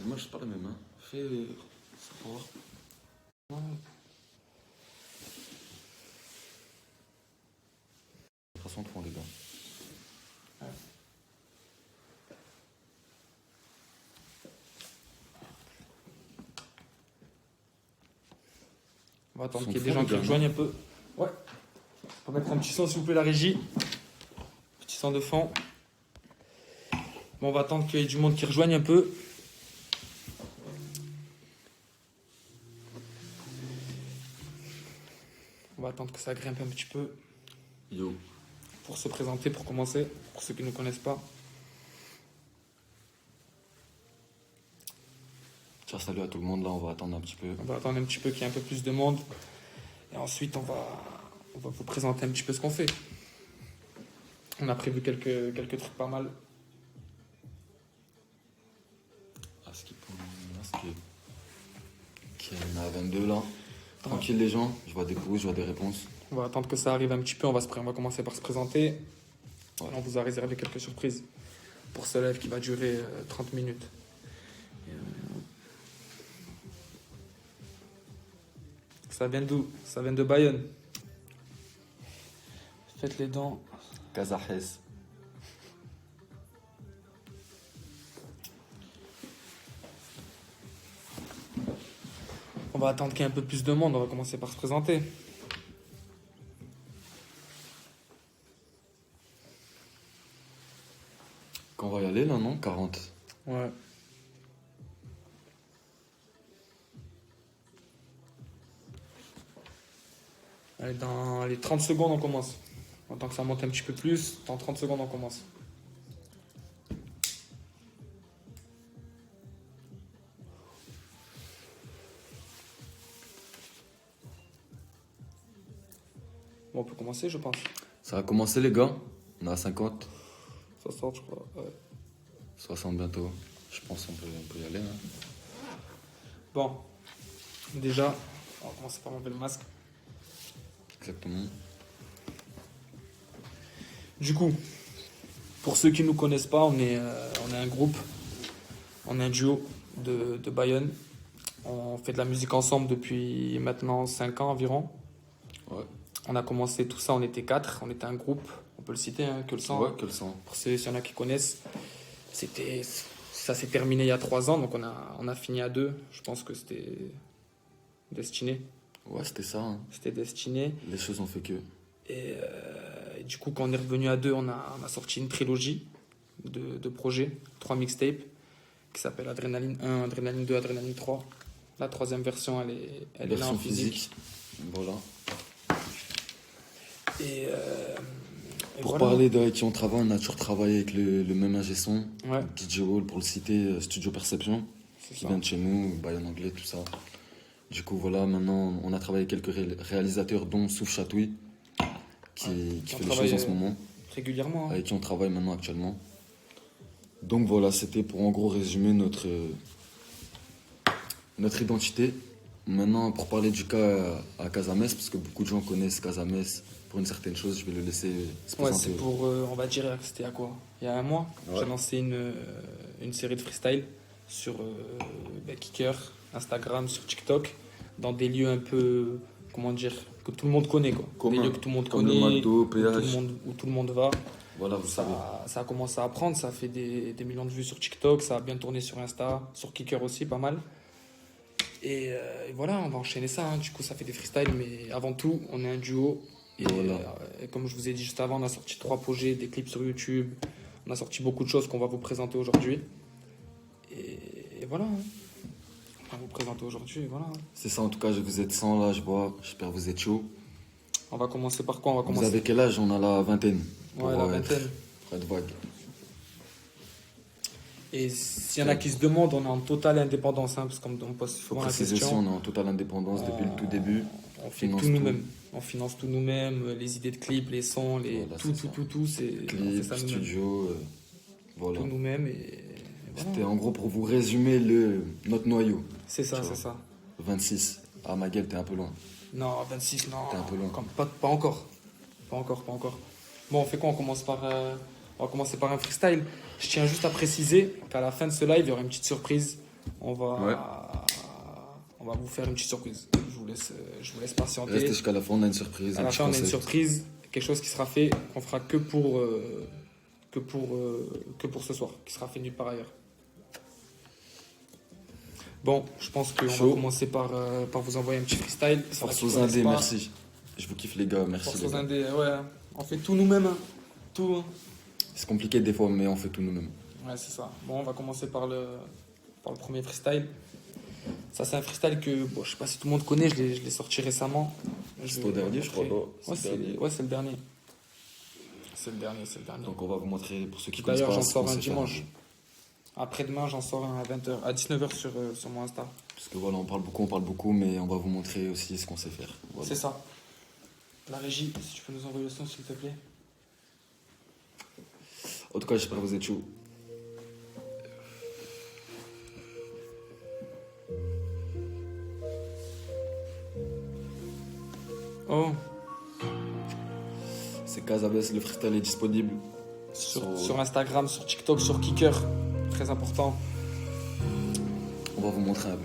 Moi, je parle mes mains. Fais ça pour voir. Ouais. Façon de fond, les gars. On va attendre Son qu'il y ait des fond, gens les qui gars, rejoignent un peu. Ouais. On va mettre un petit son, s'il vous plaît, la régie. Petit son de fond. Bon, on va attendre qu'il y ait du monde qui rejoigne un peu. On va attendre que ça grimpe un petit peu Yo. pour se présenter, pour commencer, pour ceux qui ne connaissent pas. Tiens, salut à tout le monde. Là, on va attendre un petit peu. On va attendre un petit peu qu'il y ait un peu plus de monde. Et ensuite, on va vous présenter un petit peu ce qu'on fait. On a prévu quelques trucs pas mal. Ah, ce qui pour là, qui en a 22 là. Tranquille, les gens. Je vois des pouces, je vois des réponses. On va attendre que ça arrive un petit peu. On va commencer par se présenter. Ouais. On vous a réservé quelques surprises pour ce live qui va durer 30 minutes. Ça vient d'où? Ça vient de Bayonne. Faites les dents. Kazahes. On va attendre qu'il y ait un peu plus de monde. On va commencer par se présenter. Quand on va y aller là, non? 40. Ouais. Allez, dans les 30 secondes, on commence. En tant que ça monte un petit peu plus, dans 30 secondes, on commence. Bon, on peut commencer, je pense. Ça va commencer, les gars. On est à 50. 60, je crois. Ouais. 60 bientôt. Je pense qu'on peut y aller. Hein. Bon, déjà, on va commencer par enlever le masque. Exactement. Du coup, pour ceux qui ne nous connaissent pas, on est un groupe, on est un duo de Bayonne. On fait de la musique ensemble depuis maintenant 5 ans environ. Ouais. On a commencé tout ça, on était 4, on était un groupe, on peut le citer, hein, que le sang. Ouais, que le sang. Pour ceux, s'il y en a qui connaissent, ça s'est terminé il y a 3 ans, donc on a fini à 2. Je pense que c'était destiné. Ouais, c'était ça. Hein. C'était destiné. Les choses ont fait que. Et du coup, quand on est revenu à 2, on a sorti une trilogie de projets, 3 mixtapes, qui s'appelle Adrénaline 1, Adrénaline 2, Adrénaline 3. La 3e version, elle est là Version en physique. Voilà. Et Pour voilà. parler de qui on travaille, on a toujours travaillé avec le même ingé son. Ouais, DJ Hall, pour le citer, Studio Perception, c'est qui ça. vient de chez nous, Bayonne anglais, tout ça. Du coup, voilà, maintenant, on a travaillé avec quelques réalisateurs, dont Souf Chatouille, qui On fait les travaille, choses en ce moment, régulièrement. Hein. avec qui on travaille maintenant actuellement. Donc voilà, c'était pour en gros résumer notre identité. Maintenant, pour parler du cas à Casamès, parce que beaucoup de gens connaissent Casamès pour une certaine chose, je vais le laisser se Ouais, présenter. c'est pour, on va dire, c'était à quoi? Il y a un mois, Ouais. j'ai lancé une série de freestyle sur Kicker, Instagram, sur TikTok, dans des lieux un peu, comment dire, que tout le monde connaît, quoi. Commun. Des lieux que tout le monde Comme connaît, le McDo, où PH. tout le monde va. Voilà, vous savez. Ça a commencé à prendre, ça a fait des millions de vues sur TikTok, ça a bien tourné sur Insta, sur Kicker aussi, pas mal. Et voilà, on va enchaîner ça. Hein. Du coup, ça fait des freestyles, mais avant tout, on est un duo. Et Voilà. comme je vous ai dit juste avant, on a sorti 3 projets, des clips sur YouTube. On a sorti beaucoup de choses qu'on va vous présenter aujourd'hui. Et voilà. Hein. On va vous présenter aujourd'hui. Voilà. Hein. C'est ça, en tout cas, vous êtes 100 là, je vois. J'espère que vous êtes chaud. On va commencer par quoi? On va Vous commencer. avez quel âge? On a la vingtaine. Ouais, la vingtaine. Pour être vague. Et s'il y en a qui se demandent, on est en totale indépendance, hein, parce qu'on pose Il faut souvent la préciser aussi, question. on est en totale indépendance depuis le tout début. On fait finance tout tout. nous-mêmes. On finance tout nous-mêmes, les idées de clips, les sons, Voilà, tout, c'est ça. on fait Clip, ça nous-mêmes. studio, voilà. Tout nous-mêmes et voilà. C'était en gros pour vous résumer notre noyau. C'est ça, Tu c'est vois. ça. 26. Ah, ma gueule, t'es un peu loin. Non, 26, non. T'es un peu loin. Pas encore. Pas encore. Bon, on fait quoi? On va commencer par un freestyle. Je tiens juste à préciser qu'à la fin de ce live, il y aura une petite surprise on va, Ouais. on va vous faire une petite surprise. Je vous laisse patienter. Restez jusqu'à la fin, on a une surprise. À un la petit fin, on a une conseil. surprise, quelque chose qui sera fait, qu'on fera que pour ce soir, qui sera fait nulle part ailleurs. Bon, je pense qu'on va Chaud. commencer par vous envoyer un petit freestyle. Force Ceux qui aux indés, connaissent pas, merci. Je vous kiffe les gars, merci Force les aux gars. indés, ouais. On fait tout nous-mêmes, hein. Tout. Hein. C'est compliqué des fois, mais on fait tout nous-mêmes. Ouais, c'est ça. Bon, on va commencer par le premier freestyle. Ça, c'est un freestyle que, bon, je sais pas si tout le monde connaît, je l'ai sorti récemment. C'est au dernier, je crois, montrer. non? Ouais, C'est le dernier. c'est le dernier. C'est le dernier. Donc on va vous montrer, pour ceux qui connaissent D'ailleurs, pas, j'en ce sors qu'on un sait faire. dimanche. Après-demain, j'en sors un à 20h, à 19h sur mon Insta. Parce que voilà, on parle beaucoup, mais on va vous montrer aussi ce qu'on sait faire. Voilà. C'est ça. La régie, si tu peux nous envoyer le son, s'il te plaît. En tout cas, j'espère que vous êtes chaud. Oh, C'est Casabès, le freestyle est disponible. sur Instagram, sur TikTok, sur Kicker. Très important. On va vous montrer un peu.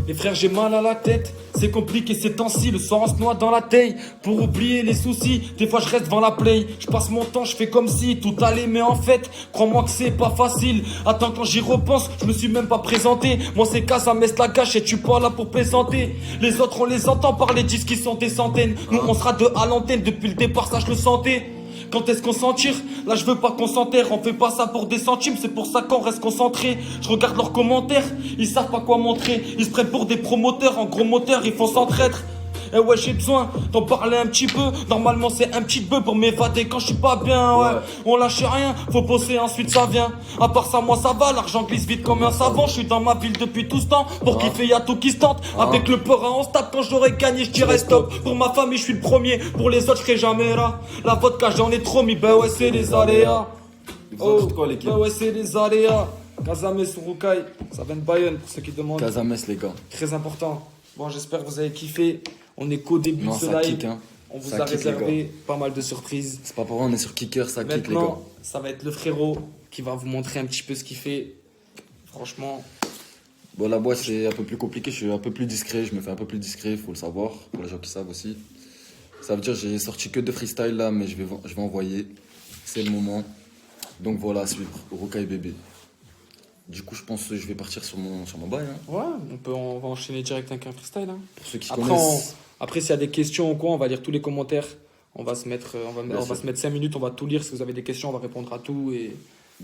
Les frères, j'ai mal à la tête, c'est compliqué ces temps-ci, le soir on se noie dans la taille. Pour oublier les soucis, des fois je reste devant la play. Je passe mon temps, je fais comme si tout allait, mais en fait, crois-moi que c'est pas facile. Attends, quand j'y repense, je me suis même pas présenté. Moi c'est Casamès la gâche et tu pas là pour plaisanter. Les autres on les entend par les disques qui sont des centaines. Nous on sera deux à l'antenne, depuis le départ ça je le sentais. Quand est-ce qu'on s'en tire? Là je veux pas qu'on s'enterre, on fait pas ça pour des centimes, c'est pour ça qu'on reste concentré. Je regarde leurs commentaires, ils savent pas quoi montrer. Ils se prennent pour des promoteurs, en gros moteur, ils font s'entraître. Eh ouais, j'ai besoin d'en parler un petit peu. Normalement c'est un petit peu pour m'évader quand je suis pas bien, ouais. On lâche rien, faut bosser ensuite ça vient. À part ça moi ça va, l'argent glisse vite comme un savon. Je suis dans ma ville depuis tout ce temps, pour kiffer y'a tout qui se tente. Avec le peur on se tape, quand j'aurai gagné je dirai stop. Pour ma famille je suis le premier, pour les autres je serai jamais là. La vodka j'en ai trop mis, bah ouais c'est les aléas. Ils vous en quoi l'équipe? Bah ouais c'est les aléas. Casamès ou Rukai, ça vient de Bayonne pour ceux qui demandent. Casamès les gars. Très important. Bon, j'espère que vous avez kiffé. On est qu'au début Non, de ce ça live. kick, hein. On vous Ça a kick, les réservé pas mal de surprises. C'est pas pour rien, on est sur Kicker, ça kick les gars. Maintenant, ça va être le frérot qui va vous montrer un petit peu ce qu'il fait. Franchement, Bon, la boîte c'est un peu plus compliqué, je suis un peu plus discret, je me fais un peu plus discret, faut le savoir, pour les gens qui savent aussi. Ça veut dire j'ai sorti que de freestyle là, mais je vais envoyer. C'est le moment. Donc voilà, à suivre, Rukai bébé. Du coup, je pense que je vais partir sur mon bail. Hein. ouais, on va enchaîner direct avec un freestyle. Hein. Pour ceux qui Après, connaissent. après s'il y a des questions ou quoi, on va lire tous les commentaires. On va se mettre, Bien on va sûr. se mettre 5 minutes, on va tout lire. Si vous avez des questions, on va répondre à tout et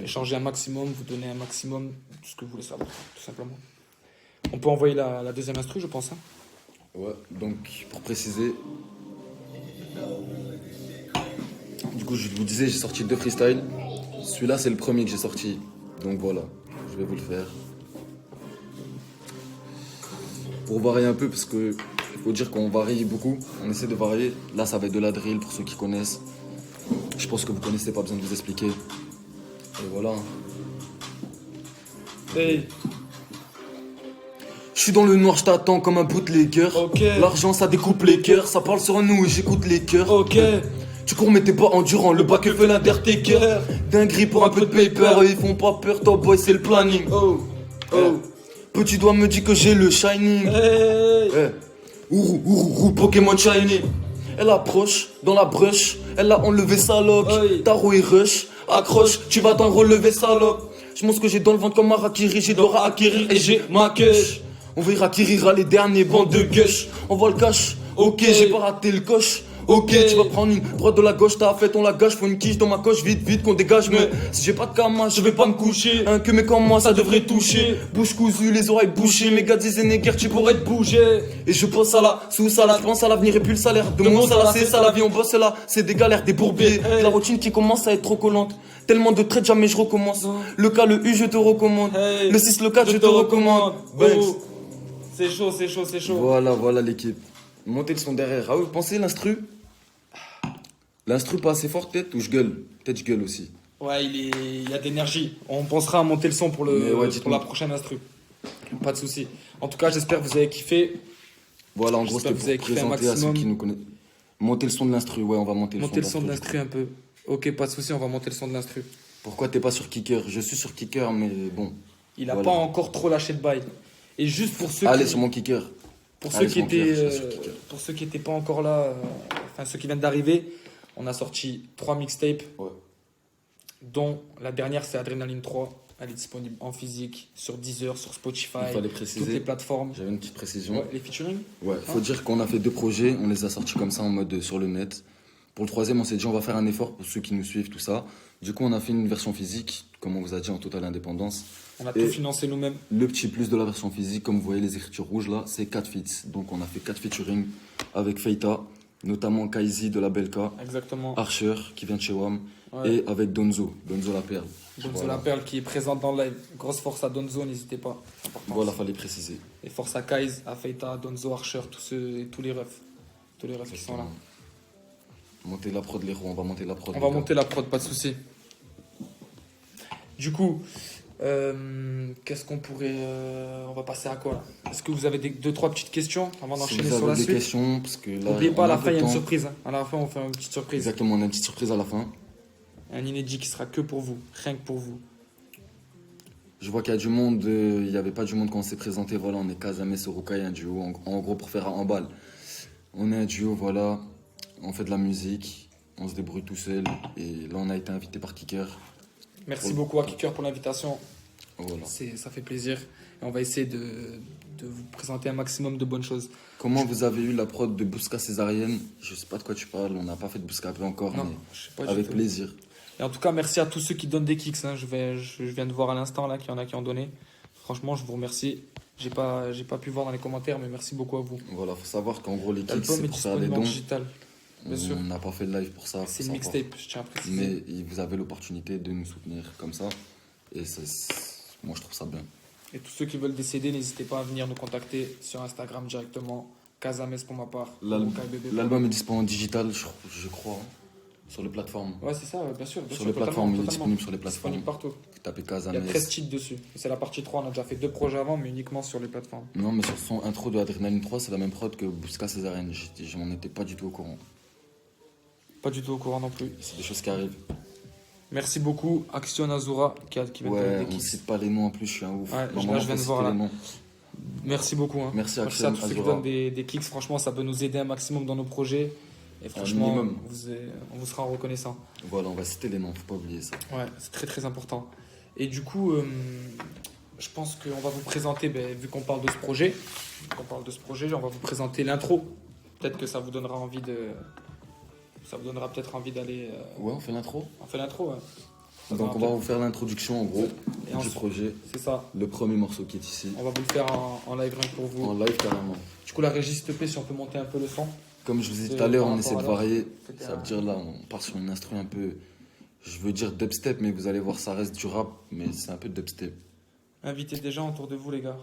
échanger un maximum, vous donner un maximum de ce que vous voulez savoir, tout simplement. On peut envoyer la deuxième instru, je pense. Hein. Ouais, donc pour préciser. Du coup, je vous disais, j'ai sorti 2 freestyles. Celui-là, c'est le premier que j'ai sorti. Donc voilà, je vais vous le faire. Pour varier un peu, parce que il faut dire qu'on varie beaucoup. On essaie de varier. Là, ça va être de la drill pour ceux qui connaissent. Je pense que vous connaissez, pas besoin de vous expliquer. Et voilà. Hey, Je suis dans le noir, je t'attends comme un bootlegger. Ok. L'argent, ça découpe les cœurs. Ça parle sur nous et j'écoute les cœurs. ok. Tu cours mais t'es pas endurant, le bac fait l'Undertaker. Dinguerie pour un peu de paper, ils font pas peur, toi boy c'est le planning. Oh, oh. Petit doigt me dit que j'ai le shining. Hey. Ourou, Pokémon shiny. Elle approche, dans la brush, elle a enlevé sa loque. Oi. Taro et rush, accroche, tu vas t'en relever salope. Je montre ce que j'ai dans le ventre comme Harakiri, j'ai d'or à acquérir et j'ai ma cash. On va acquérir les derniers bandes de gush. On voit le cash, ok, j'ai pas raté le coche. Ok, tu vas prendre une droite de la gauche, t'as fait ton la gauche, faut une quiche dans ma coche, vite qu'on dégage, mais si j'ai pas de cama, je vais pas me coucher. Un que mais comme moi, ça devrait toucher. Bouche cousue, les oreilles bouchées, mes gars disaient néguer, tu pourrais te bouger. Et je pense à la sous-salade, je pense à l'avenir et puis le salaire. De mon salaire, c'est ça la vie, on bosse là, c'est des galères, des bourbiers. La routine qui commence à être trop collante. Tellement de traits, jamais je recommence. Le K, le U, je te recommande. Hey. Le 6, le 4, je te recommande. Banks. Oh. C'est chaud, c'est chaud, c'est chaud. Voilà l'équipe. Montez le son derrière. Ah oui, vous pensez l'instru? L'instru pas assez fort peut-être ou je gueule? Peut-être je gueule aussi. Ouais, il y a de l'énergie. On pensera à monter le son pour, Mais ouais, pour dites-moi. la prochaine instru. Pas de souci. En tout cas, j'espère que vous avez kiffé. Voilà, en gros J'espère c'était que vous avez pour kiffé un présenter à ceux maximum. qui nous connaissent. Monter le son de l'instru, ouais, on va monter Monter le son de l'instru. l'instru un peu. Ok, pas de souci, on va monter le son de l'instru. Pourquoi t'es pas sur Kicker? Je suis sur Kicker, mais bon, Il n'a Voilà. pas encore trop lâché de bail. Et juste pour ceux Allez qui... sur mon kicker. Pour Allez, ceux qui c'est mon kicker, étaient, c'est sur Kicker. pour ceux qui étaient pas encore là, enfin ceux qui viennent d'arriver, on a sorti 3 mixtapes, Ouais. dont la dernière c'est Adrenaline 3. Elle est disponible en physique, sur Deezer, sur Spotify, Il fallait toutes les préciser. plateformes. J'avais une petite précision. Ouais, les featuring. Ouais, faut dire qu'on a fait 2 projets, on les a sortis comme ça en mode sur le net. Pour le troisième, on s'est dit on va faire un effort pour ceux qui nous suivent, tout ça. Du coup, on a fait une version physique, comme on vous a dit, en totale indépendance. On a Et- tout financé nous-mêmes. Le petit plus de la version physique, comme vous voyez les écritures rouges là, c'est 4 feats. Donc on a fait 4 featuring avec Feita, notamment Kaizi de la Belka, Exactement. Archer qui vient de chez WAM, Ouais. et avec Donzo la Perle. Donzo Voilà. la Perle qui est présente dans le live. Grosse force à Donzo, n'hésitez pas. C'est important. Voilà, fallait préciser. Et force à Kaiz, à Feita, à Donzo, Archer, tous les refs. Tous les refs qui sont là. Monter la prod, les roues, on va monter la prod. On les va gars. monter la prod, pas de souci. Du coup, qu'est-ce qu'on pourrait. On va passer à quoi là? Est-ce que vous avez 2-3 petites questions avant Si d'enchaîner vous sur la avez des suite? questions, parce que là, N'oubliez pas, à on la un fin, peu il y a de une temps. surprise. Hein. À la fin, on fait une petite surprise. Exactement, on a une petite surprise à la fin. Un inédit qui sera que pour vous, rien que pour vous. Je vois qu'il y a du monde, il n'y avait pas du monde quand on s'est présenté. Voilà, on est Kazame Sorukai, un duo. En gros, pour faire un balle. On est un duo, voilà. On fait de la musique, on se débrouille tout seul. Et là, on a été invité par Kicker. Merci beaucoup à Kicker pour l'invitation. Voilà. Ça fait plaisir. Et on va essayer de vous présenter un maximum de bonnes choses. Comment vous avez eu la prod de Bouska Césarienne? Je sais pas de quoi tu parles, on n'a pas fait de Bouska après encore, Non, mais je sais pas du avec tout. plaisir. Et en tout cas, merci à tous ceux qui donnent des kicks. Hein. Je viens de voir à l'instant là qu'il y en a qui en donné. Franchement, je vous remercie. J'ai pas pu voir dans les commentaires, mais merci beaucoup à vous. Voilà, faut savoir qu'en gros, les kicks, L'album c'est est pour faire des disponible en dons. digital. Bien sûr. On n'a pas fait de live pour ça. faut C'est une savoir. mixtape, je tiens à préciser. Mais vous avez l'opportunité de nous soutenir comme ça. Et moi, je trouve ça bien. Et tous ceux qui veulent décéder, n'hésitez pas à venir nous contacter sur Instagram directement. Casames pour ma part. L'al- KBB. L'album est disponible en digital, je crois, hein, sur les plateformes. Ouais, c'est ça, bien sûr. Sur les plateformes, il est disponible sur les plateformes. Disponible partout. Tapez Il y a Kazame. 13 titres dessus. Et c'est la partie 3. On a déjà fait 2 projets avant, mais uniquement sur les plateformes. Non, mais sur son intro de Adrenaline 3, c'est la même prod que Bouska Césarienne. Je m'en étais pas du tout au courant. Pas du tout au courant non plus. C'est des choses qui arrivent. Merci beaucoup, Action Azura, qui vient de donner Ouais, des on kicks. cite pas les noms en plus, je suis un ouf. Ouais, là, Normalement, je viens de faut voir, citer là. les noms. Merci beaucoup. Hein. Merci à à Action tous ceux qui Azura. donnent des kicks. Franchement, ça peut nous aider un maximum dans nos projets. Et franchement, minimum. on vous sera reconnaissant. Voilà, on va citer les noms, faut pas oublier ça. Ouais, c'est très très important. Et du coup, je pense qu'on va vous présenter, vu qu'on parle de ce projet, on va vous présenter l'intro. Peut-être que ça vous donnera envie de. Ça vous donnera peut-être envie d'aller. Ouais, on fait l'intro. On fait l'intro, ouais. Donc on va vous faire l'introduction en gros Et du ensuite- projet. C'est ça. Le premier morceau qui est ici. On va vous le faire en live rien que pour vous. En live carrément. Du coup, la régie, s'il te plaît, si on peut monter un peu le son. Comme je vous ai dit De- tout à l'heure, par on rapport essaie de à là, varier. c'était Ça veut un- dire là, on part sur une instru un peu. Je veux dire dubstep, mais vous allez voir, ça reste du rap, mais c'est un peu dubstep. Invitez des gens autour de vous, les gars.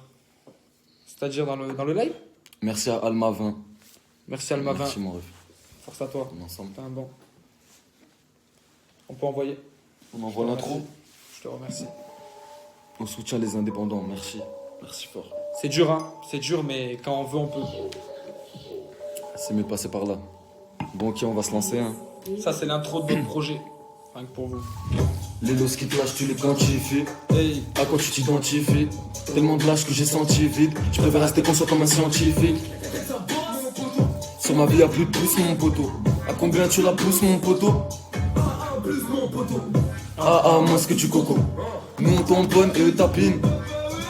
C'est-à-dire dans le live. Merci à Alma 20. Merci Alma 20. Merci mon ref. Force à toi. On est ensemble. T'es un bon. On peut envoyer. On envoie l'intro. Je te remercie. On soutient les indépendants. Merci. Merci fort. C'est dur, hein. C'est dur, mais quand on veut, on peut. C'est mieux de passer par là. Bon, ok, on va se lancer. Hein. Ça, c'est l'intro de notre projet. Rien que pour vous. Les los qui te lâchent, tu les quantifies. Hey, À quoi tu t'identifies? Tellement de lâche que j'ai senti vide. Je préfère rester conscient comme un scientifique. Sur ma vie, y'a plus de pouce, mon poteau. À combien tu la pousses, mon poteau? Moins ce que tu coco. Nous on tamponne et eux tapine.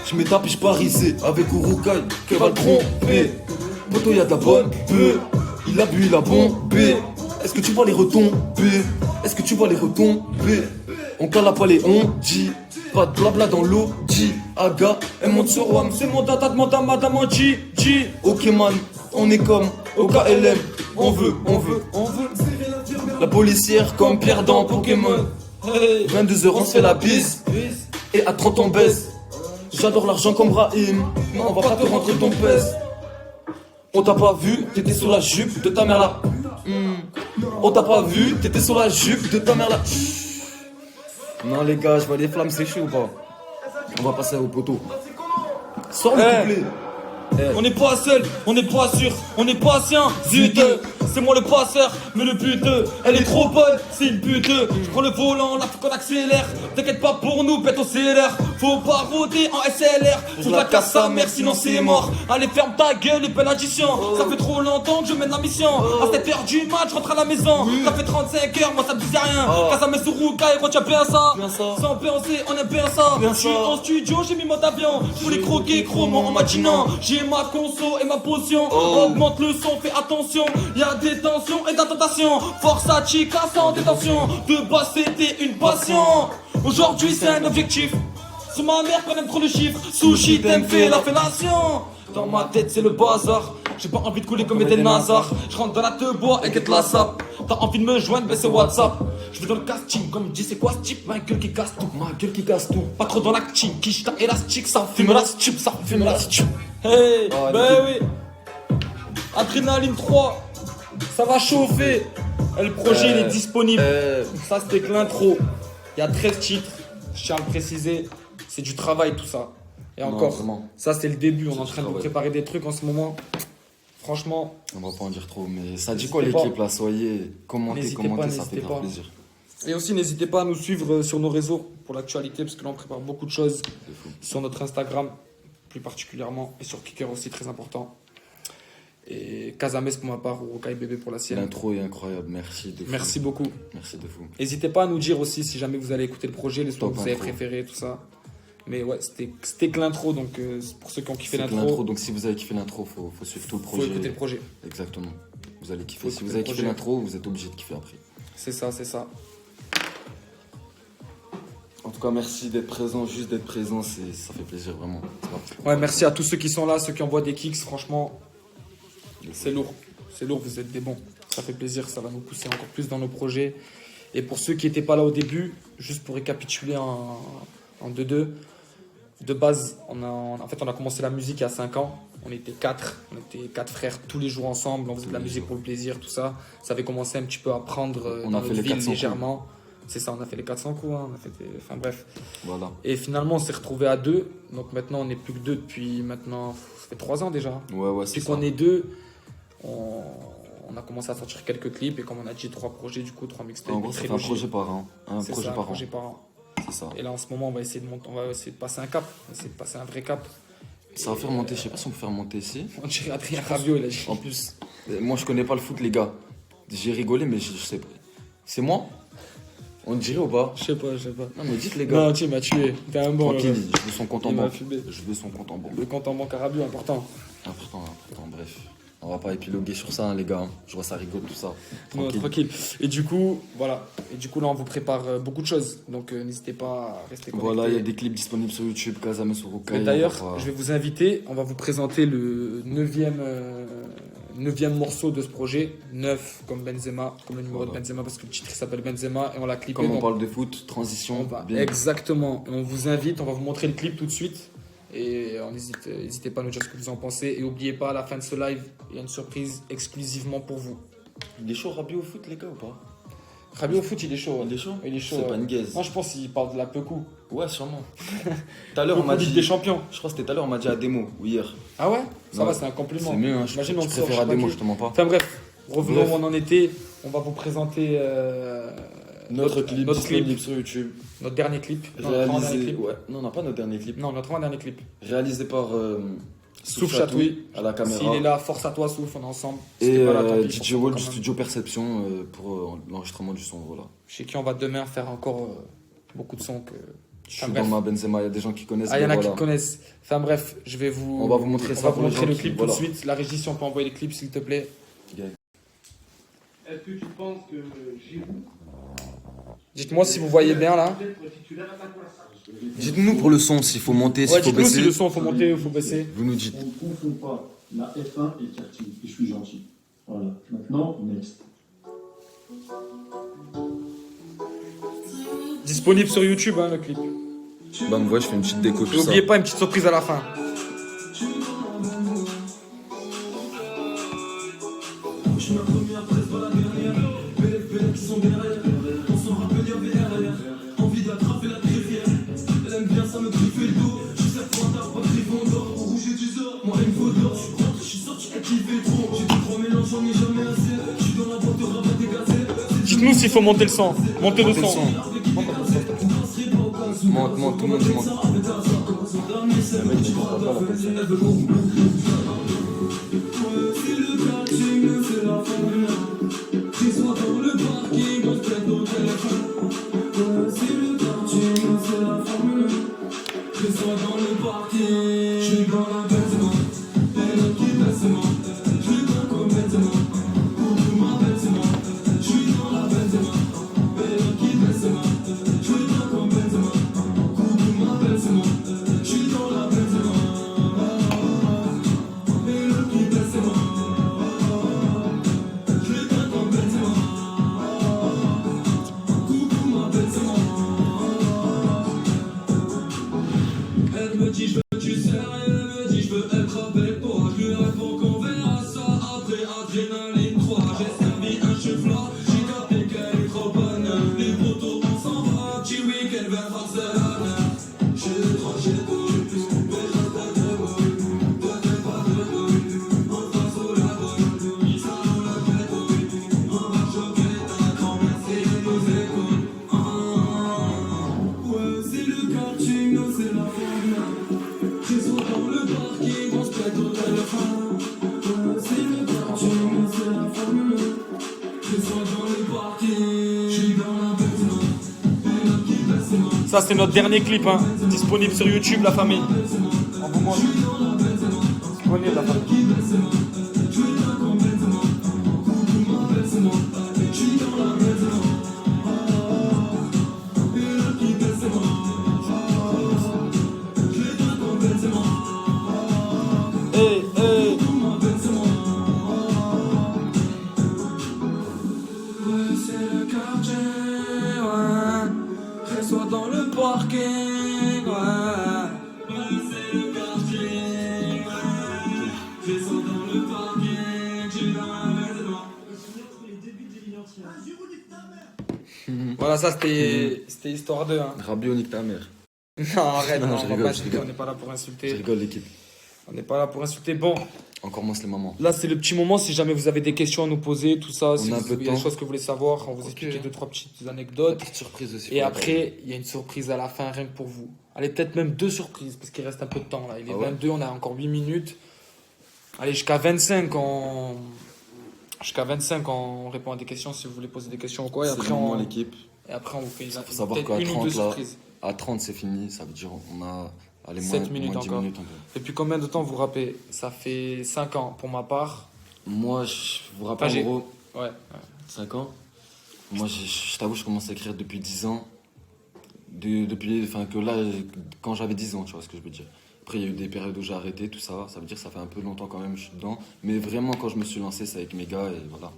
Je me tape et je parisé avec Urukai, qu'elle va le tromper. Poteau, y'a de la bonne peu. Il a bu, il a bombé. Est-ce que tu vois les retombées? Est-ce que tu vois les retombées? On cala pas les on dit. Pas de blabla dans l'audi. Aga, elle monte sur WAM. C'est mon data, demande à madame en G. Ok man, on est comme au KLM. On veut. La policière comme Pierre dans Pokémon. 22h on se fait la bise. Et à 30 on baise. J'adore l'argent comme Brahim. Non, on va pas te rentrer ton pèse. On t'a pas vu, t'étais sur la jupe de ta mère là. On t'a pas vu, t'étais sur la jupe de ta mère là. Non les gars, je vois les flammes, c'est chaud ou pas? On va passer au poteau. Sors le couplet. On n'est pas seul, on n'est pas sûr, on n'est pas sien. Zut, c'est moi le passeur, mais le but, elle est trop bonne, c'est une pute. Je prends le volant, là faut qu'on accélère. T'inquiète pas pour nous, pète au CLR. Faut pas rôder en SLR. Faut la casse sa mère, sinon c'est mort. Allez, ferme ta gueule et belle addition. Ça fait trop longtemps que je mène la mission. À 7h du match, je rentre à la maison. Ça fait 35 heures, moi ça me disait rien. Casamé sur Rouka et quand tu as bien ça. Sans penser, on aime bien ça. Je suis en studio, j'ai mis mode avion. Je voulais croquer chromant en matinant. J'ai ma conso et ma potion. Augmente le son, fais attention. Y'a des tensions et de la tentation. Force à chica sans détention. De base c'était une passion. Aujourd'hui c'est un objectif. Sur ma mère qu'on aime trop le chiffre. Sushi t'aimes fait la fellation. Dans ma tête c'est le bazar. J'ai pas envie de couler comme des Nazars. Je rentre dans la te bois et get la sape. T'as envie de me joindre, ben c'est WhatsApp. Je vais dans le casting, comme dit c'est quoi ce type. Ma gueule qui casse tout, ma gueule qui casse tout. Pas trop dans l'acting, quiche ta élastique. Ça fume la stup, ça fume la stup. Hey, ben oui. Adrénaline 3, ça va chauffer. Et le projet il est disponible. Ça c'était que l'intro. Il y a 13 titres, je tiens à le préciser. C'est du travail tout ça. Et encore, vraiment. ça c'est le début. On est en du train de vous travail. préparer des trucs en ce moment. Franchement, On va pas en dire trop, mais ça dit quoi N'hésitez l'équipe là? Soyez, commentez, N'hésitez pas, ça fait n'hésitez grave pas. plaisir. et aussi n'hésitez pas à nous suivre sur nos réseaux pour l'actualité, parce que là on prépare beaucoup de choses C'est fou. sur notre Instagram, plus particulièrement, et sur Kicker aussi, très important. Et Casamès pour ma part, ou Rocaille Bébé pour la sienne. L'intro est incroyable, merci de fou. Merci beaucoup. Merci de fou. N'hésitez pas à nous dire aussi si jamais vous allez écouter le projet, les sons Top que vous avez intro. préférés, tout ça. Mais ouais, c'était que l'intro, donc c'est pour ceux qui ont kiffé C'est que l'intro, donc si vous avez kiffé l'intro, faut suivre tout le faut projet. écouter le projet. Exactement. Vous allez kiffer. Faut Si écouter vous le avez kiffé projet. l'intro, vous êtes obligé de kiffer après. C'est ça, c'est ça. En tout cas, merci d'être présent, juste d'être présent, ça fait plaisir vraiment. Ouais, merci à tous ceux qui sont là, ceux qui envoient des kicks, franchement, c'est lourd. C'est lourd, vous êtes des bons. Ça fait plaisir, ça va nous pousser encore plus dans nos projets. Et pour ceux qui n'étaient pas là au début, juste pour récapituler en 2-2, de base, on a commencé la musique il y a 5 ans. On était 4 frères tous les jours ensemble, on faisait de la musique pour le plaisir, tout ça. Ça avait commencé un petit peu à prendre On dans a fait notre les ville 400 coups. légèrement. C'est ça, on a fait les 400 coups, hein, on a fait enfin bref. Voilà. Et finalement, on s'est retrouvés à 2. Donc maintenant, on n'est plus que 2 depuis maintenant, ça fait 3 ans déjà. Ouais, c'est Depuis ça. qu'on est 2, on a commencé à sortir quelques clips. Et comme on a dit, 3 projets, du coup, 3 mixtapes. En gros, ça fait un projet par an. Un C'est projet ça, un par an. projet par an. C'est ça. Et là, en ce moment, on va essayer de monter, on va essayer de passer un cap. On va essayer de passer un vrai cap. Ça va faire monter, je sais pas si on peut faire monter ici. On dirait Adrien Rabiot, il a dit. En plus, moi je connais pas le foot, les gars. J'ai rigolé, mais je sais pas. C'est moi? On dirait ou pas? Je sais pas. Non, mais dites les gars. Non, tu m'as tué. T'es un bon. Tranquille, je veux son compte en Il m'a banque. fumé. Je veux son compte en banque. Le compte en banque à Rabiot, important. Important, bref. On va pas épiloguer sur ça, hein, les gars. Je vois ça rigole, tout ça. Non, tranquille. Et du coup, voilà. Et du coup, là, on vous prépare beaucoup de choses. Donc, n'hésitez pas à rester connectés. Voilà, il y a des clips disponibles sur YouTube, Casamé sur Rocaille. Et d'ailleurs, je vais vous inviter, on va vous présenter le 9e morceau de ce projet. 9 comme Benzema, comme le numéro de Benzema, parce que le titre il s'appelle Benzema et on l'a clippé. Comme on donc parle de foot, on transition, va- bien. Exactement. Et on vous invite, on va vous montrer le clip tout de suite. Et n'hésitez pas à nous dire ce que vous en pensez. Et n'oubliez pas, à la fin de ce live, il y a une surprise exclusivement pour vous. Il est chaud, Rabiot au foot, les gars, ou pas? Rabiot au foot, il est chaud. Il est chaud? Il est chaud. C'est pas une gaze. Moi, je pense qu'il parle de la Pecou. Ouais, sûrement. Tout à l'heure, on m'a Ligue dit. des champions. Je crois que c'était tout à l'heure, on m'a dit à démo, ou hier. Ah ouais. Ça Ouais. va, c'est un compliment. C'est mieux, hein. Imagine, on je le sort, préfère je à sais pas démo, qui. je te mens pas. Enfin bref, revenons Bref. où on en était. On va vous présenter Notre clip notre disponible clip, sur YouTube. notre dernier clip. Non, notre avant-dernier Réalisé. clip. Ouais, non, on n'a pas notre dernier clip. Non, notre avant-dernier clip. Réalisé par Souf Chatouille. à la caméra. S'il est là, force à toi, Souf, on est ensemble. Et C'était pas là, tant pis, DJ force à toi Wall quand du même. studio Perception pour l'enregistrement du son. Voilà. Chez qui on va demain faire encore beaucoup de sons que. Je suis Enfin, dans bref. ma Benzema, il y a des gens qui connaissent. Ah, il y en mais a voilà. qui connaissent. Enfin bref, je vais vous. On va vous montrer on ça va pour vous les montrer gens le qui- clip voilà. tout de suite. La régie, si on peut envoyer les clips, s'il te plaît. Est-ce que tu penses que Giroud Dites-moi si vous voyez bien là. peut être titulaire à ta place? Dites-nous pour le son s'il faut monter, s'il Ouais, faut dites-nous si baisser. le son faut monter ou faut baisser. Vous nous dites. On ne confond pas la F1 et le karting. Et je suis gentil. Voilà. Maintenant, next. Disponible sur YouTube, hein, le clip. Bah, me voit, je fais une petite déco, tout ça. N'oubliez pas une petite surprise à la fin. Moi il me faut d'or, il faut monter le son. Montez le Montez le son. Monte, monte, tout le monde tu montes. Le mec, il comprend pas la personne. Ça, c'est notre dernier clip, hein. Disponible sur YouTube, la famille. On vous montre. Disponible, la famille. Hey, hey. C'est le quartier, ouais. Reçois dans le parking, ouais. C'est le quartier, ouais. Reçois dans le parking, j'ai dans la maison. Voilà, ça c'était histoire 2. Hein. Rabio, nique ta mère. Non, arrête, Non, non, je on va rigole, pas je insulter, rigole. on n'est pas là pour Je insulter. rigole, l'équipe. On n'est pas là pour insulter. Bon, Encore moins les mamans. là c'est le petit moment, si jamais vous avez des questions à nous poser, tout ça, si a un vous peu de il y a des temps. choses que vous voulez savoir, on vous expliquer 2-3 petites anecdotes. Petite surprise aussi. Et pour après, il y a une surprise à la fin, rien que pour vous. Allez, peut-être même 2 surprises, parce qu'il reste un peu de temps là. Il est Ah ouais 22, on a encore 8 minutes. Allez, jusqu'à 25, on répond à des questions si vous voulez poser des questions ou quoi. Et C'est après, le moment, on... l'équipe. Et après, on vous fait Faut savoir peut-être qu'à 1 ou 2 30 là, surprises. à 30 c'est fini, ça veut dire on a allez, 7 moins, minutes moins 10 encore. minutes un peu. Depuis combien de temps vous rappez? Ça fait 5 ans pour ma part. Moi, je vous rappelle Enfin, j'ai- en gros, Ouais. 5 ans. Moi, je t'avoue, je commence à écrire depuis 10 ans. Depuis, enfin, que là, quand j'avais 10 ans, tu vois ce que je veux dire. Après, il y a eu des périodes où j'ai arrêté, tout ça. Ça veut dire que ça fait un peu longtemps quand même, je suis dedans. Mais vraiment, quand je me suis lancé, c'est avec mes gars et voilà.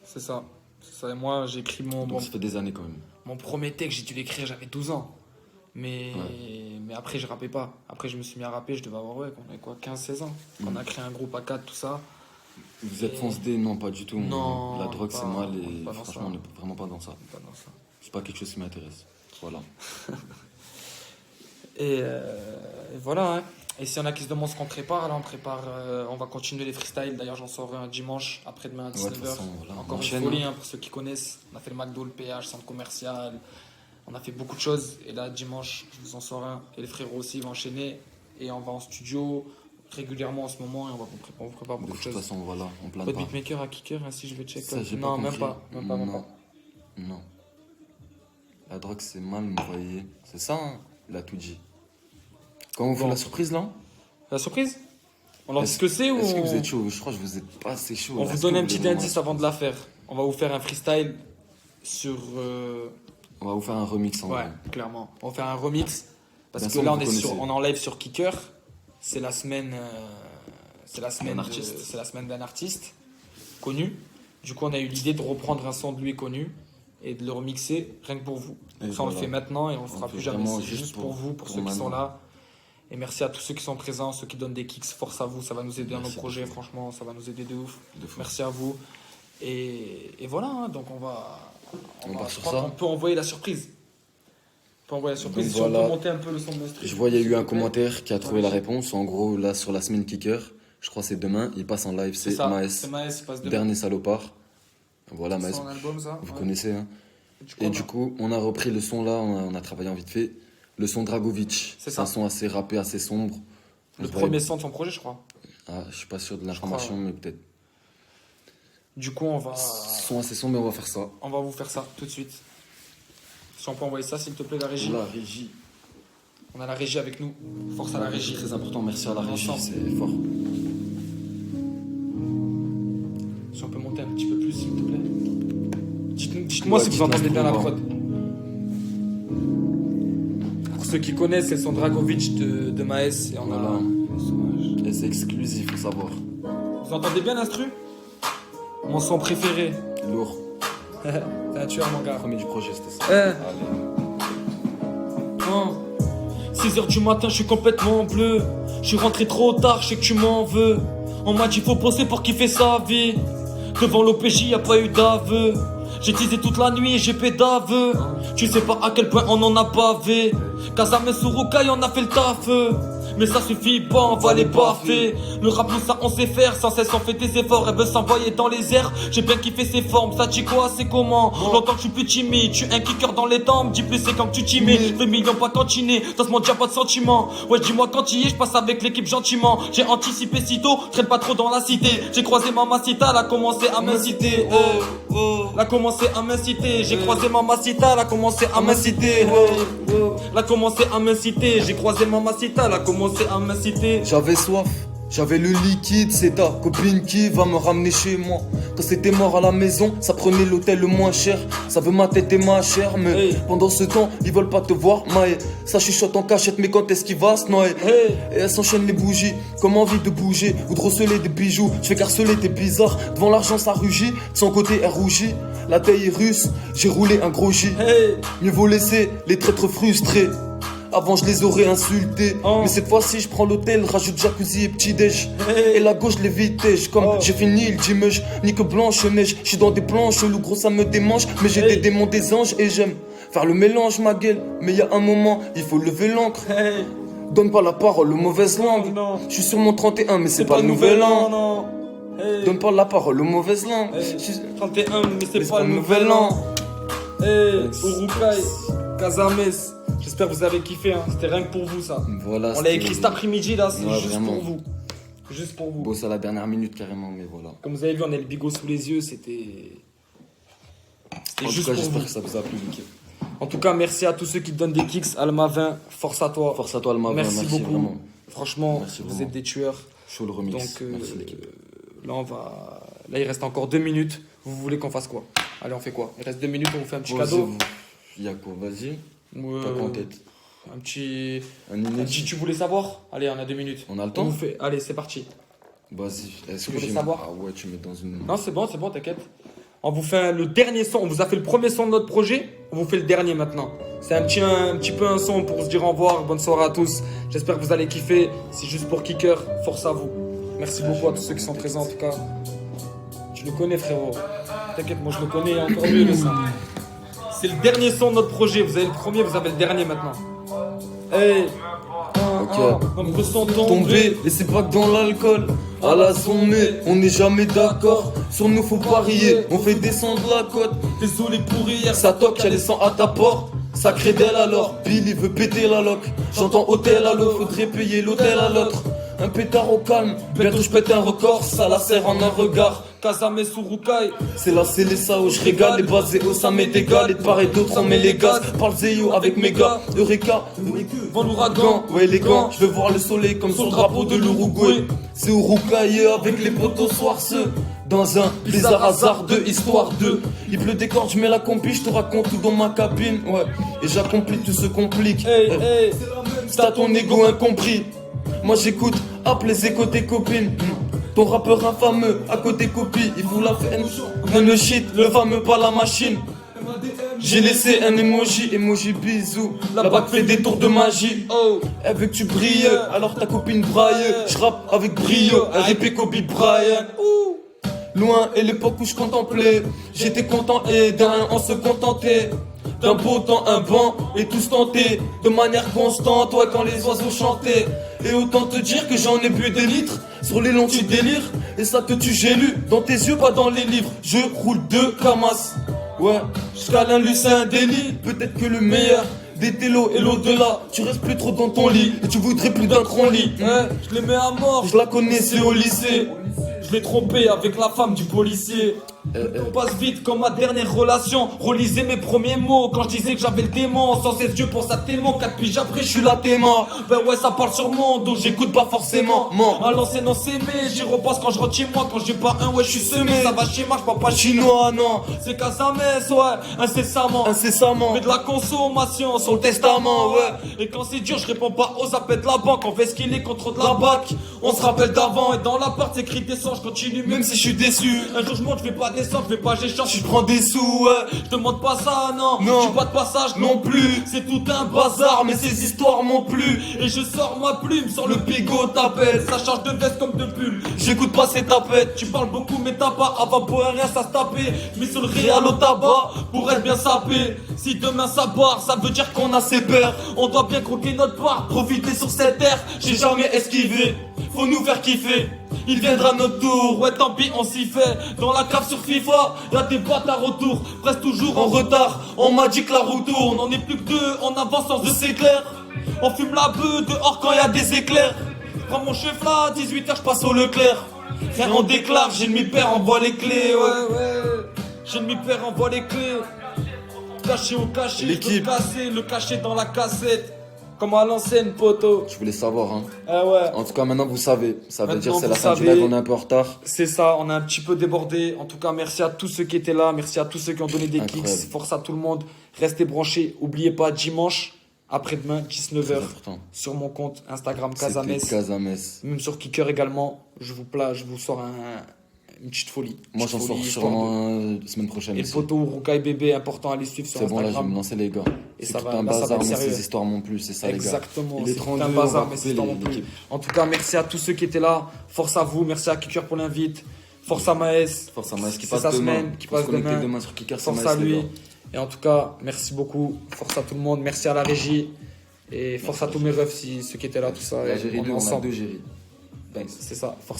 C'est ça. C'est ça. Et moi, j'ai écrit mon, Donc, ça fait des années quand même. mon premier texte, j'ai dû l'écrire, j'avais 12 ans. Mais après, je rappais pas. Après, je me suis mis à rapper, je devais avoir, ouais, on avait quoi, 15-16 ans. On a créé un groupe à 4, tout ça. Vous êtes Et- fonce D? Non, pas du tout. Non, La drogue, pas- c'est mal et pas dans franchement, ça. on n'est vraiment pas dans ça. Pas dans ça. C'est pas quelque chose qui m'intéresse. Voilà. Et voilà, hein. Et s'il y en a qui se demandent ce qu'on prépare, là, on prépare, on va continuer les freestyles. D'ailleurs, j'en sors un dimanche, après-demain à 19h. Ouais, de toute façon, voilà, on Encore une enchaîne, folie, hein. hein, pour ceux qui connaissent. On a fait le McDo, le péage, centre commercial. On a fait beaucoup de choses. Et là, dimanche, je vous en sors un. Et les frérots aussi vont enchaîner. Et on va en studio régulièrement en ce moment. Et on vous prépare De beaucoup de toute choses. façon, voilà, on plane Pas de pas. beatmaker à kicker, hein, si je vais check. Ça, j'ai non, pas même compris. pas. Même pas, même Non. pas. Non. La drogue, c'est mal, vous voyez. C'est ça, hein, il a tout dit. Quand on fait Bon. la surprise, là La surprise? On leur dit Est-ce- ce que c'est ou Est-ce que vous on- êtes chaud? Je crois que vous êtes pas assez chaud. On là. vous Est-ce donne que un vous petit voulez indice vraiment- avant de la faire. On va vous faire un freestyle sur. On va vous faire un remix en Ouais, vrai. clairement. On va faire un remix. Parce D'un que son là, que vous connaissez. on est en live sur Kicker. C'est la semaine. C'est la semaine. D'un artiste. C'est la semaine d'un artiste connu. Du coup, on a eu l'idée de reprendre un son de lui connu et de le remixer rien que pour vous. Et Ça, on le voilà. fait maintenant et on le fera fait plus jamais. vraiment C'est juste juste pour pour- vous, pour pour ceux qui sont maintenant. là. Et merci à tous ceux qui sont présents, ceux qui donnent des kicks. Force à vous, ça va nous aider à nos Merci projets. beaucoup. Franchement, ça va nous aider de ouf. De fou. Merci à vous. Et voilà, hein, donc on va. On part sur je crois ça. qu'on peut envoyer la surprise. On peut envoyer la surprise. Donc Si on voilà. peut monter un peu le son de notre Je vois, il y a eu un commentaire. commentaire qui a trouvé la réponse. En gros, là, sur la semaine kicker, je crois que c'est demain, il passe en live, C'est c'est ça. Maes. C'est Maes, il passe demain. Dernier salopard. Voilà, C'est Maes, son album, ça. vous ouais. connaissez. Hein. Et Et du coup, on a repris le son là, on a travaillé en vite fait. Le son Dragovic. C'est C'est ça. un son assez rappé, assez sombre. le Je premier vais- son de son projet, je crois. Ah, je suis pas sûr de l'information, crois, mais peut-être. Du coup, Son assez sombre, mais on va faire ça. on va vous faire ça tout de suite. Si on peut envoyer ça, s'il te plaît, la régie. La régie. On a la régie avec nous. Force à la régie. Très important, merci à la régie, Ensemble. c'est fort. Si on peut monter un petit peu plus, s'il te plaît. Dites-moi Ouais, si vous dites-moi entendez pour bien la voir. prod. Pour ceux qui connaissent, c'est le son Dragovic de Maes. Et on Voilà. a... Et c'est exclusif, faut savoir. Vous entendez bien l'instru? Mon son préféré. Lourd. T'es un tueur, mon gars. Premier du projet, c'était ça. Eh. Allez. 6h du matin, je suis complètement bleu. Je suis rentré trop tard, je sais que tu m'en veux. On m'a dit faut bosser pour kiffer sa vie. Devant l'OPJ, y a pas eu d'aveu. J'ai teasé toute la nuit et j'ai fait d'aveu. Tu sais pas à quel point on en a bavé. Kazame Surukai, on a fait le taf. Mais ça suffit pas, on va les baffer. Le rap, nous ça on sait faire. Sans cesse on fait des efforts, elle veut s'envoyer dans les airs. J'ai bien kiffé ses formes, ça dit quoi, c'est comment? Longtemps que je suis plus timide, tu un kicker dans les dents. Me dis plus c'est quand tu t'y mets. Je fais millions pas cantiner, dans ce monde y'a pas de sentiment. Ouais dis-moi quand y est, je passe avec l'équipe gentiment. J'ai anticipé si tôt, traîne pas trop dans la cité. J'ai croisé Mamacita, elle a commencé à m'inciter. Oh, oh. Elle a commencé à m'inciter. J'ai croisé Mamacita, elle a commencé à m'inciter. Oh, oh. Elle a commencé à m'inciter. J'ai croisé Mamacita, elle a commencé à m'inciter. J'avais soif, j'avais le liquide, c'est ta copine qui va me ramener chez moi. Quand c'était mort à la maison, ça prenait l'hôtel le moins cher. Ça veut ma tête et ma chair, mais Hey. pendant ce temps, ils veulent pas te voir, Maë. Ça chuchote en cachette, mais quand est-ce qu'il va se noyer? Hey. Et elle s'enchaîne les bougies, comme envie de bouger ou de receler des bijoux. Je fais carceler, t'es bizarre. Devant l'argent, ça rugit, de son côté, elle rougit. La taille est russe, j'ai roulé un gros J. Hey. Mieux vaut laisser les traîtres frustrés. Avant je les aurais insultés. Oh. Mais cette fois-ci je prends l'hôtel, rajoute jacuzzi et petit déj. Hey. Et la gauche les vitèges. Comme Oh. j'ai fini le dimanche, ni que blanche neige. Je suis dans des plans chelous, gros ça me démange. Mais j'ai Hey. des démons, des anges et j'aime faire le mélange ma gueule. Mais y a un moment, il faut lever l'encre. Hey. Donne pas la parole aux mauvaises langues. Non. Je suis sur mon 31 mais c'est pas le nouvel an. non. Hey. Donne pas la parole aux mauvaises langues. Hey. Je suis- 31, mais c'est Mais pas le nouvel an. Hey, Merci. Urukai, Kazames. J'espère que vous avez kiffé, hein. C'était rien que pour vous ça. Voilà. On l'a c'était- écrit cet après-midi là, c'est Ouais, juste vraiment. pour vous. Juste pour vous. Boss à la dernière minute carrément, mais voilà. Comme vous avez vu, on a le bigot sous les yeux, c'était. C'était En tout juste cas, pour j'espère vous. que ça vous a plu, l'équipe. En tout cas, merci à tous ceux qui te donnent des kicks. Alma 20, force à toi. Force à toi, Alma. Merci beaucoup. Vraiment. Franchement, Merci vous vraiment. êtes des tueurs. Chaud le remix. Donc Merci l'équipe. là, on va. Là, il reste encore 2 minutes. Vous voulez qu'on fasse quoi? Allez, on fait quoi? Il reste 2 minutes, on vous fait un petit cadeau. Il y a quoi? Vas-y. Ou, T'as quoi en tête? Un petit. Un Un petit, inédit. tu voulais savoir? Allez, on a 2 minutes. On a le On temps? vous fait. Allez, c'est parti. Vas-y. Est-ce Tu que voulais j'ai. savoir? Ah ouais, tu mets dans une. Non, c'est bon, t'inquiète. On vous fait le dernier son. On vous a fait le premier son de notre projet. On vous fait le dernier maintenant. C'est un petit peu un son pour se dire au revoir. Bonne soirée à tous. J'espère que vous allez kiffer. C'est juste pour Kicker. Force à vous. Merci beaucoup à tous ceux qui sont présents en tout cas. Tu le connais, frérot. T'inquiète, moi je le connais encore mieux le son. C'est le dernier son de notre projet. Vous avez le premier, vous avez le dernier maintenant. Hey. Ok. On me ressent Tomber, et c'est pas que dans l'alcool. À la sommée, on n'est jamais d'accord. Sur nous faut parier, on fait descendre la côte. Désolé pour hier. Ça toque, y'a les sangs à ta porte. Sacré d'elle alors, Bill il veut péter la loc. J'entends hôtel à l'eau, faudrait payer l'hôtel à l'autre. Un pétard au calme, bientôt je pète un record, ça la serre en un regard. Kazame Surukai. C'est là, c'est les sao, je régale, les bases ça m'est égal. Et de part et d'autre, on met les gaz. Parle Zeyo avec mes gars, Eureka, Vent l'ouragan. ouais les gants, je veux voir le soleil comme sur le drapeau de l'Uruguay. C'est Uruguay avec les potos soirceux. Dans un bizarre hasard de histoire de. Il pleut des cordes, je mets la compi, je te raconte tout dans ma cabine. Ouais, et j'accomplis tout se complique. Hey, hey. T'as ton ego incompris. Moi j'écoute, appelle les échos des copines. Ton rappeur infameux, à côté copie, il vous la fait. Non le shit, le fameux pas la machine. J'ai laissé un emoji bisou. La bague fait des tours de magie. Oh. Elle veut que tu brilles, alors ta copine braille. Je rappe avec brio, RIP Kobe Bryant. Loin est l'époque où je contemplais. J'étais content et d'un on se contentait. D'un beau temps, un banc, et tous tentés de manière constante, ouais, quand les oiseaux chantaient. Et autant te dire que j'en ai bu des litres, sur les longs tu délires, et ça te tue, j'ai lu, dans tes yeux, pas dans les livres. Je roule 2 Camas, ouais, jusqu'à un lui c'est un délit, peut-être que le meilleur des télos et l'au-delà, tu restes plus trop dans ton lit, et tu voudrais plus d'un cron lit. Ouais, je les mets à mort. Je la connaissais au lycée. Je l'ai trompé avec la femme du policier. On passe vite comme ma dernière relation. Relisez mes premiers mots quand je disais que j'avais le démon. Sans ses yeux pour ça tellement. 4 piges après je suis là témoin. Ben ouais ça parle sur mon dos. J'écoute pas forcément. À l'ancienne on s'aimait. J'y repasse quand je rentre chez moi. Quand j'ai pas un ouais je suis semé. Ça va chez moi je parle pas chinois non. C'est Casamès ouais incessamment. Mais de la consommation sur le testament ouais. Et quand c'est dur je réponds pas aux appels de la banque. On fait ce qu'il est contre de la bac. On se rappelle d'avant. Et dans l'appart c'est écrit descend. Je continue même si je suis déçu. Un jour je monte je vais pas descendre. Je vais pas j'échange. Je prends des sous ouais. Je demande pas ça non. Je suis pas de passage non plus. C'est tout un bazar mais ces histoires m'ont plu. Et je sors ma plume sur le bigot t'appelle. Ça change de veste comme de pull. J'écoute pas ces tapettes. Tu parles beaucoup mais t'as pas. Avant pour rien ça se taper. Mais sur le réal au tabac pour être bien sapé. Si demain ça barre ça veut dire qu'on a ses peurs. On doit bien croquer notre part. Profiter sur cette terre. J'ai jamais esquivé. Faut nous faire kiffer. Il viendra notre tour, ouais tant pis on s'y fait. Dans la cave sur FIFA, y'a des bâtards autour. Presque toujours en retard, on m'a dit que la roue tourne. On est plus que 2, on avance sans eux c'est clair. On fume la beuh dehors quand y'a des éclairs. Prends mon chef là, 18h je passe au Leclerc. Rien on déclare, j'ai mis père envoie les clés ouais. J'ai mis père envoie les clés. Caché au cachet, L'équipe. Le cacher dans la cassette. Comme à l'ancienne poteau. Je voulais savoir, hein. Ah ouais. En tout cas, maintenant vous savez. Ça veut dire Maintenant, c'est la vous fin du savez. live, on est un peu en retard. C'est ça, on a un petit peu débordé. En tout cas, merci à tous ceux qui étaient là. Merci à tous ceux qui ont donné des Incroyable. kicks. Force à tout le monde. Restez branchés. Oubliez pas, dimanche, après-demain, 19h, Très important. sur mon compte Instagram C'était Casamès. Casamès. Même sur Kicker également. Je vous sors une petite folie. Moi Petite j'en sors folie, histoire sûrement la semaine prochaine. Et le aussi. poteau Roukaï bébé, important à les suivre sur C'est bon, là je vais Instagram. me lancer les gars. Et C'est ça tout va- un là, ça va bazar, être mais sérieux. ces histoires m'ont plu, c'est ça les gars. Exactement, Il est c'est 32, un on va bazar, mais couper c'est mon plus. l'équipe. En tout cas, merci à tous ceux qui étaient là. Force à vous, merci à Kicker pour l'invite. Force à Maes. Force à Maes qui C'est passe sa demain. semaine, qui Faut se passe connecter demain. demain sur Kicker, c'est Force Maes, à les lui. gars. Et en tout cas, merci beaucoup. Force à tout le monde. Merci à la régie. Et force à tous mes refs, ceux qui étaient là, tout ça. La Et Géry on est 2, on a ensemble. 2 Géry. C'est ça. Force